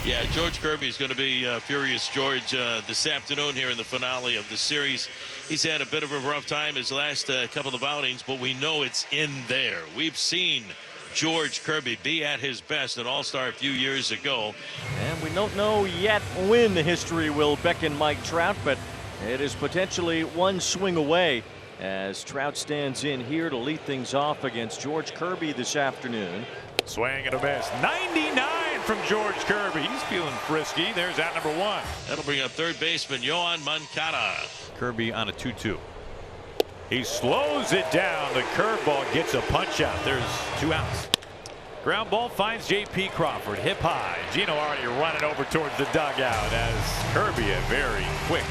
Yeah, George Kirby is going to be furious, George, this afternoon here in the finale of the series. He's had a bit of a rough time his last couple of outings, but we know it's in there. We've seen George Kirby be at his best, an all-star a few years ago. And we don't know yet when the history will beckon Mike Trout, but it is potentially one swing away as Trout stands in here to lead things off against George Kirby this afternoon. Swing and a miss. 99 from George Kirby. He's feeling frisky. There's out number one. That'll bring up third baseman Yoan Moncada. Kirby on a 2-2. He slows it down. The curveball gets a punch out. There's 2 outs. Ground ball finds J.P. Crawford. Hip high. Gino already running over towards the dugout as Kirby a very quick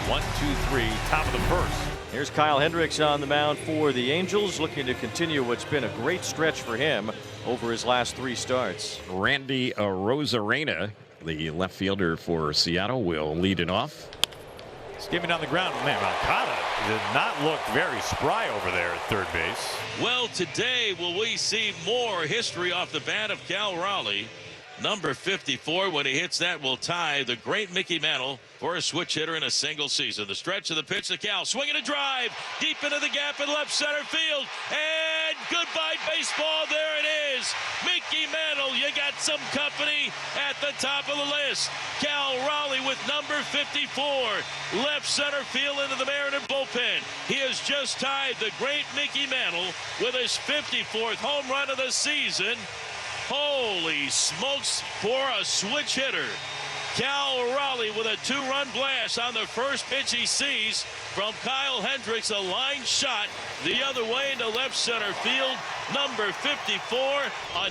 1-2-3 top of the first. Here's Kyle Hendricks on the mound for the Angels, looking to continue what's been a great stretch for him over his last 3 starts. Randy Arozarena, the left fielder for Seattle, will lead it off. Skimming on the ground. Man, Moncada did not look very spry over there at third base. Well, today will we see more history off the bat of Cal Raleigh. Number 54, when he hits that, will tie the great Mickey Mantle for a switch hitter in a single season. The stretch of the pitch to Cal, swinging a drive deep into the gap in left center field, and goodbye baseball. There it is, Mickey Mantle. You got some company at the top of the list. Cal Raleigh with number 54, left center field into the Mariner bullpen. He has just tied the great Mickey Mantle with his 54th home run of the season. Holy smokes, for a switch hitter. Cal Raleigh with a 2-run blast on the first pitch he sees from Kyle Hendricks. A line shot the other way into left center field. Number 54,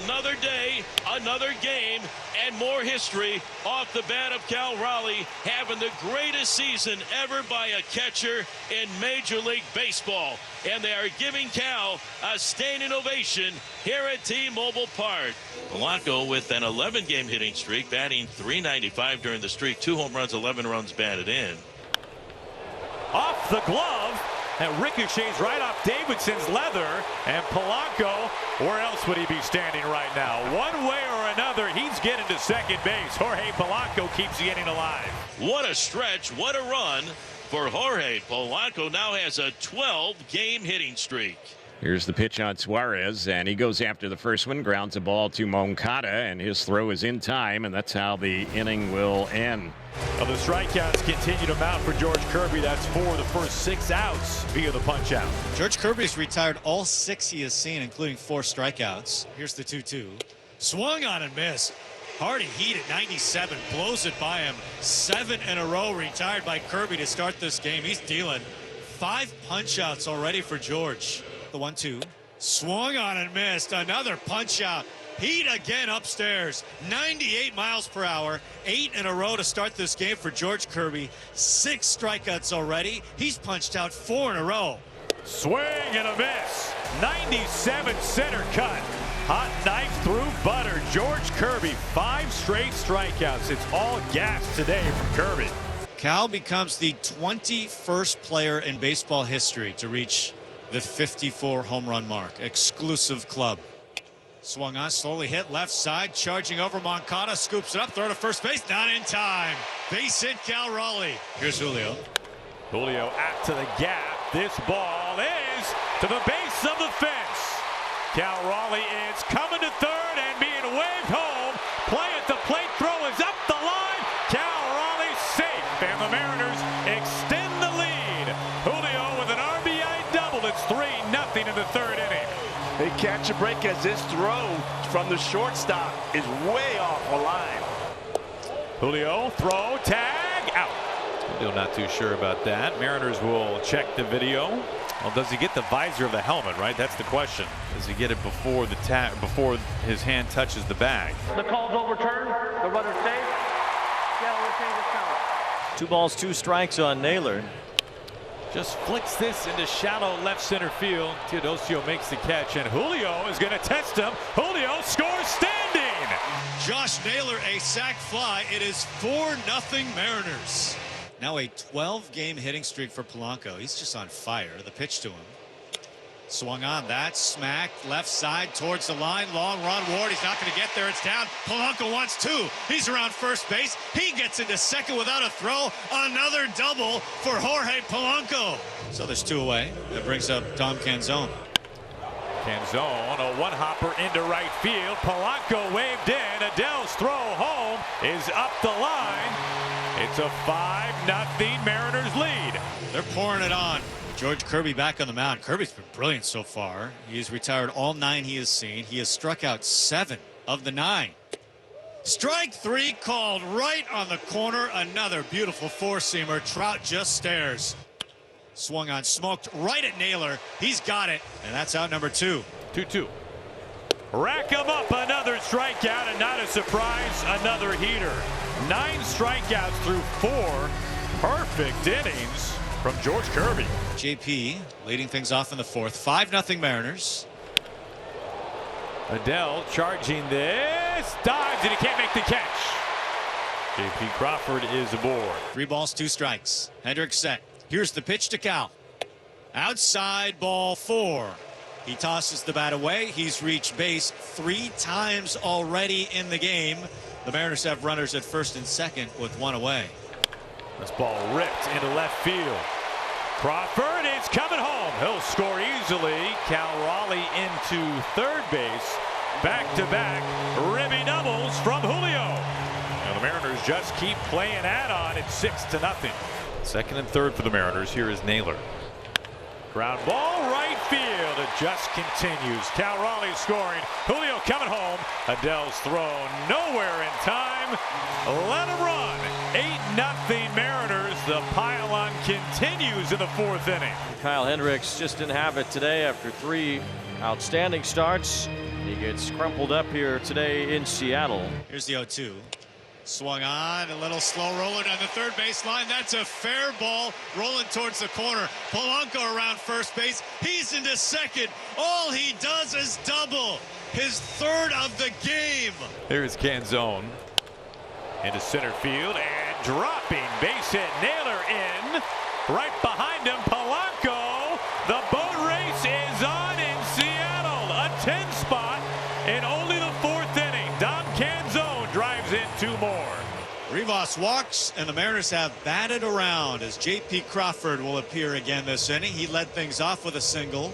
another day, another game, and more history off the bat of Cal Raleigh, having the greatest season ever by a catcher in Major League Baseball. And they are giving Cal a standing ovation here at T-Mobile Park. Polanco with an 11-game hitting streak, batting .395 during the streak. 2 home runs, 11 runs batted in. Off the glove, and ricochets right off Davidson's leather. And Polanco, where else would he be standing right now? One way or another, he's getting to second base. Jorge Polanco keeps getting alive. What a stretch, what a run for Jorge Polanco. Now has a 12-game hitting streak. Here's the pitch on Suarez, and he goes after the first one, grounds a ball to Moncada, and his throw is in time, and that's how the inning will end. Well, the strikeouts continue to mount for George Kirby. That's 4 of the first 6 outs via the punch out. George Kirby's retired all 6 he has seen, including 4 strikeouts. Here's the 2-2. Swung on and missed. Hardy heat at 97, blows it by him. 7 in a row retired by Kirby to start this game. He's dealing 5 punch outs already for George. The 1-2. Swung on and missed. Another punch out. Heat again upstairs. 98 miles per hour. 8 in a row to start this game for George Kirby. 6 strikeouts already. He's punched out 4 in a row. Swing and a miss. 97 center cut. Hot knife through butter. George Kirby, 5 straight strikeouts. It's all gas today from Kirby. Cal becomes the 21st player in baseball history to reach the 54 home run mark. Exclusive club. Swung on, slowly hit left side, charging over Moncada, scoops it up, throw to first base, not in time. Base hit, Cal Raleigh. Here's Julio. Julio out to the gap. This ball is to the base of the fence. Cal Raleigh is coming to third and being waved home. Play at the plate, throw is up the line. Cal Raleigh safe, and the Mariners extend the lead. Julio with an RBI double. It's 3-0 in the third inning. They catch a break as this throw from the shortstop is way off the line. Julio, throw, tag, out. Julio not too sure about that. Mariners will check the video. Well, does he get the visor of the helmet, right? That's the question. Does he get it before the before his hand touches the bag? The call's overturned. The runner's safe. Seattle retains its count. 2 balls, 2 strikes on Naylor. Just flicks this into shallow left center field. Teodosio makes the catch, and Julio is going to test him. Julio scores standing. Josh Naylor, a sac fly. It is 4-0 Mariners. Now a 12-game hitting streak for Polanco. He's just on fire. The pitch to him. Swung on that, smacked left side towards the line. Long run, Ward. He's not going to get there. It's down. Polanco wants two. He's around first base. He gets into second without a throw. Another double for Jorge Polanco. So there's two away. That brings up Dom Canzone. Canzone, a one-hopper into right field. Polanco waved in. Adell's throw home is up the line. It's a 5-0 Mariners lead. They're pouring it on. George Kirby back on the mound. Kirby's been brilliant so far. He's retired all 9 he has seen. He has struck out 7 of the 9. Strike 3 called right on the corner. Another beautiful four-seamer. Trout just stares. Swung on, smoked right at Naylor. He's got it, and that's out number 2. 2-2. Rack him up, another strikeout, and not a surprise, another heater. 9 strikeouts through 4 perfect innings from George Kirby. JP leading things off in the 4th. 5-0 Mariners. Adell charging this, dives, and he can't make the catch. JP Crawford is aboard. 3 balls, 2 strikes. Hendricks set. Here's the pitch to Cal. Outside, ball 4. He tosses the bat away. He's reached base 3 times already in the game. The Mariners have runners at first and second with 1 away. This ball ripped into left field. Crawford is coming home. He'll score easily. Cal Raleigh into third base. Back-to-back ribby doubles from Julio. And the Mariners just keep playing add-on. It's 6-0. Second and third for the Mariners. Here is Naylor. Ground ball right field. It just continues. Cal Raleigh scoring. Julio coming home. Adell's throw nowhere in time. Let him run. 8-0 Mariners. The pile-on continues in the 4th inning. Kyle Hendricks just didn't have it today after 3 outstanding starts. He gets crumpled up here today in Seattle. Here's the 0-2. Swung on, a little slow roller down the third baseline. That's a fair ball rolling towards the corner. Polanco around first base. He's into second. All he does is double. His 3rd of the game. Here's Canzone into center field and dropping base hit. Naylor in. Right behind him, Polanco. The boat race is on in Seattle. A 10 spot in only the 4th inning. Dom Canzone drives in 2 more. Rivas walks, and the Mariners have batted around as J.P. Crawford will appear again this inning. He led things off with a single.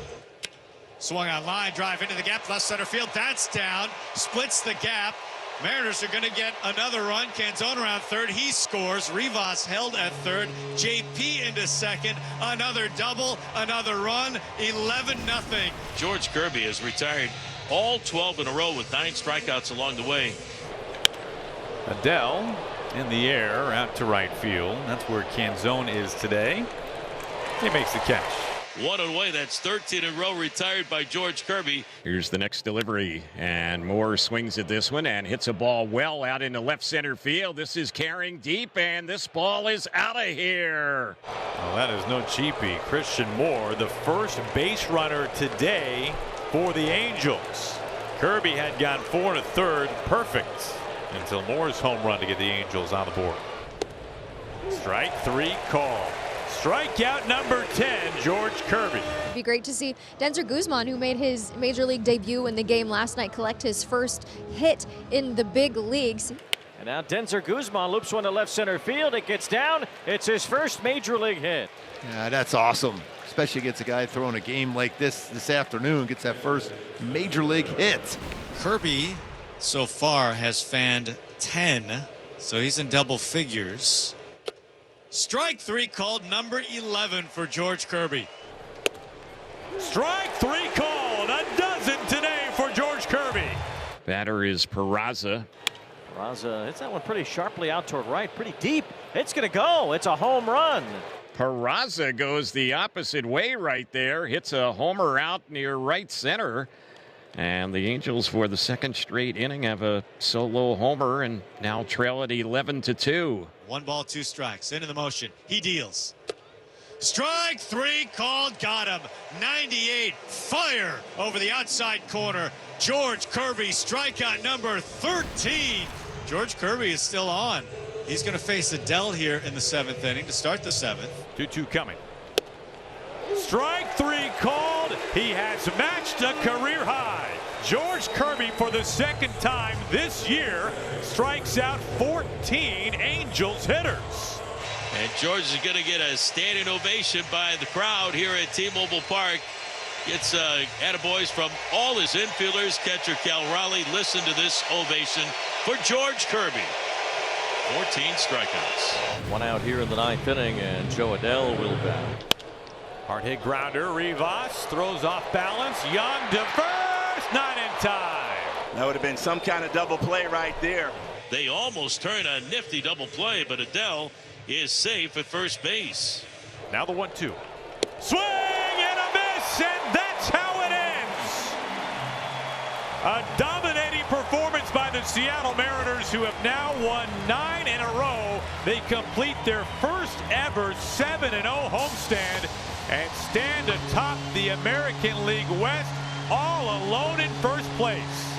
Swung on line, drive into the gap, left center field. That's down, splits the gap. Mariners are going to get another run. Canzone around third. He scores. Rivas held at third. JP into second. Another double. Another run. 11-0. George Kirby has retired all 12 in a row with 9 strikeouts along the way. Adell in the air out to right field. That's where Canzone is today. He makes the catch. 1 away. That's 13 in a row retired by George Kirby. Here's the next delivery, and Moore swings at this one and hits a ball well out into left center field. This is carrying deep, and this ball is out of here. Well, that is no cheapie. Christian Moore, the first base runner today for the Angels. Kirby had gone 4 1/3, perfect, until Moore's home run to get the Angels on the board. Strike 3 call. Strikeout number 10, George Kirby. It'd be great to see Denzer Guzman, who made his major league debut in the game last night, collect his first hit in the big leagues. And now Denzer Guzman loops one to left center field. It gets down. It's his first major league hit. Yeah, that's awesome, especially against a guy throwing a game like this afternoon, gets that first major league hit. Kirby so far has fanned 10, so he's in double figures. Strike 3 called, number 11 for George Kirby. Strike 3 called, a dozen today for George Kirby. Batter is Peraza. Peraza hits that one pretty sharply out toward right, pretty deep. It's going to go. It's a home run. Peraza goes the opposite way right there, hits a homer out near right center. And the Angels, for the 2nd straight inning, have a solo homer and now trail at 11-2. 1 ball, 2 strikes. Into the motion. He deals. Strike 3 called. Got him. 98. Fire over the outside corner. George Kirby, strikeout number 13. George Kirby is still on. He's going to face Adell here in the 7th inning to start the 7th. 2-2 coming. Strike 3 called. He has matched a career high. George Kirby, for the second time this year, strikes out 14 Angels hitters. And George is going to get a standing ovation by the crowd here at T-Mobile Park. Gets attaboys from all his infielders. Catcher Cal Raleigh. Listen to this ovation for George Kirby. 14 strikeouts. One out here in the ninth inning, and Joe Adell will bat. Hard hit grounder. Rivas throws off balance. Young to first. Not in time. That would have been some kind of double play right there. They almost turn a nifty double play, but Adell is safe at first base. Now the 1-2. Swing and a miss, and that's how it ends. A dominating performance by the Seattle Mariners, who have now won 9 in a row. They complete their first ever 7-0 homestand and stand atop the American League West, all alone in first place.